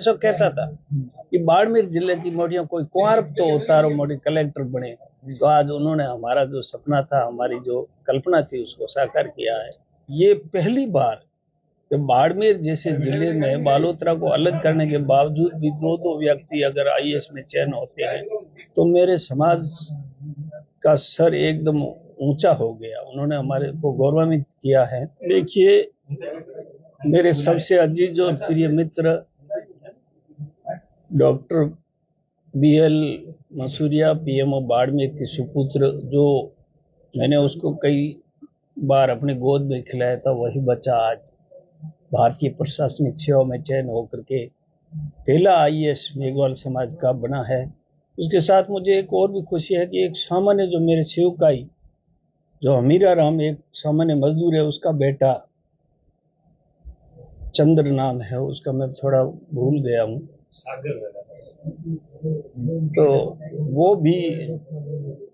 हमेशा कहता था कि बाड़मेर जिले की मोटियां कोई कुंवर तो उतारो मोटी कलेक्टर बने। तो आज उन्होंने हमारा जो सपना था, हमारी जो कल्पना थी, उसको साकार किया है। ये पहली बार कि बाड़मेर जैसे जिले में बालोतरा को अलग करने के बावजूद भी दो दो व्यक्ति अगर आईएएस में चयन होते हैं तो मेरे समाज का सर एकदम ऊंचा हो गया। उन्होंने हमारे को गौरवान्वित किया है। देखिए, मेरे सबसे अजीज और प्रिय मित्र doctor BL Masuria, PMO Barmer के सुपुत्र, जो मैंने उसको कई बार अपनी गोद में खिलाया था, वही बच्चा आज भारतीय प्रशासनिक सेवा में चयन होकर के पहला आईएएस मेघवाल समाज का बना है। उसके साथ मुझे एक और भी खुशी है कि एक सामान्य जो मेरे सेवकाई जो हमीरा राम एक सामान्य मजदूर है, उसका बेटा चंद्र नाम है उसका, मैं थोड़ा भूल गया हूँ, तो वो भी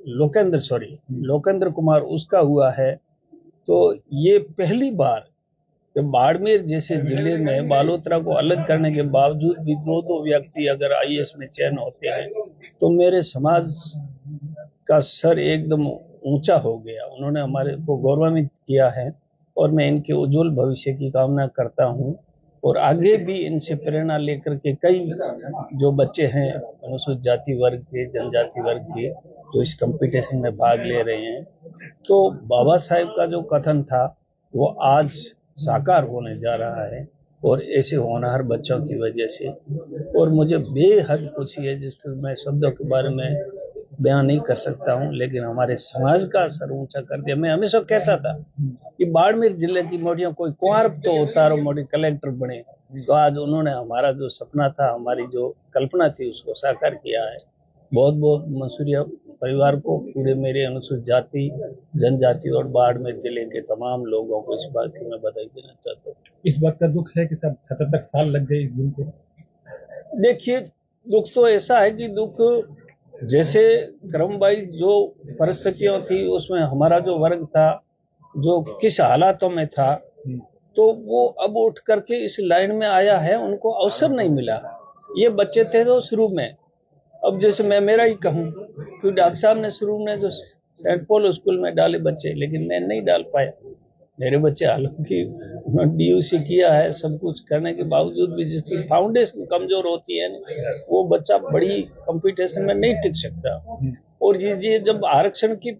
लोकेंद्र कुमार उसका हुआ है। तो ये पहली बार कि बाड़मेर जैसे जिले में बालोतरा को अलग करने के बावजूद भी दो दो व्यक्ति अगर आईएएस में चयन होते हैं तो मेरे समाज का सर एकदम ऊंचा हो गया। उन्होंने हमारे को गौरवान्वित किया है और मैं इनके उज्जवल भविष्य की कामना करता हूं और आगे भी इनसे प्रेरणा लेकर के कई जो बच्चे हैं अनुसूचित जाति वर्ग के, जनजाति वर्ग के, जो इस कंपटीशन में भाग ले रहे हैं, तो बाबा साहेब का जो कथन था वो आज साकार होने जा रहा है और ऐसे होनहार बच्चों की वजह से। और मुझे बेहद खुशी है जिसको मैं शब्दों के बारे में बयान नहीं कर सकता हूं, लेकिन हमारे समाज का सर ऊंचा कर दिया। मैं हमेशा कहता था कि बाड़मेर जिले की मोटियां कोई कुंवर तो उतारो मोटी कलेक्टर बने। तो आज उन्होंने हमारा जो सपना था, हमारी जो कल्पना थी, उसको साकार किया है। बहुत बहुत मसूरिया परिवार को, पूरे मेरे अनुसूचित जाति, जनजाति और बाड़मेर जिले के तमाम लोगों को इस बात की मैं बधाई देना चाहता हूँ। इस बात का दुख है कि सब 77 साल लग गए इस दिन को। देखिए, दुख तो ऐसा है कि दुख जैसे क्रमवाइज जो परिस्थितियां थी उसमें हमारा जो वर्ग था, जो किस हालातों में था, तो वो अब उठ करके इस लाइन में आया है। उनको अवसर नहीं मिला। ये बच्चे थे तो शुरू में, अब जैसे मैं मेरा ही कहूँ कि डॉक्टर साहब ने शुरू में जो सेंट पॉल स्कूल में डाले बच्चे, लेकिन मैं नहीं डाल पाया। मेरे बच्चे हालांकि डीयूसी किया है, सब कुछ करने के बावजूद भी जिसकी फाउंडेशन कमजोर होती है वो बच्चा बड़ी कंपटीशन में नहीं टिक सकता। और ये जब आरक्षण की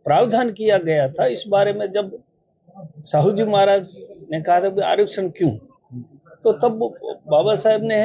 प्रावधान किया गया था, इस बारे में जब साहू जी महाराज ने कहा था आरक्षण क्यों, तो तब बाबा साहेब ने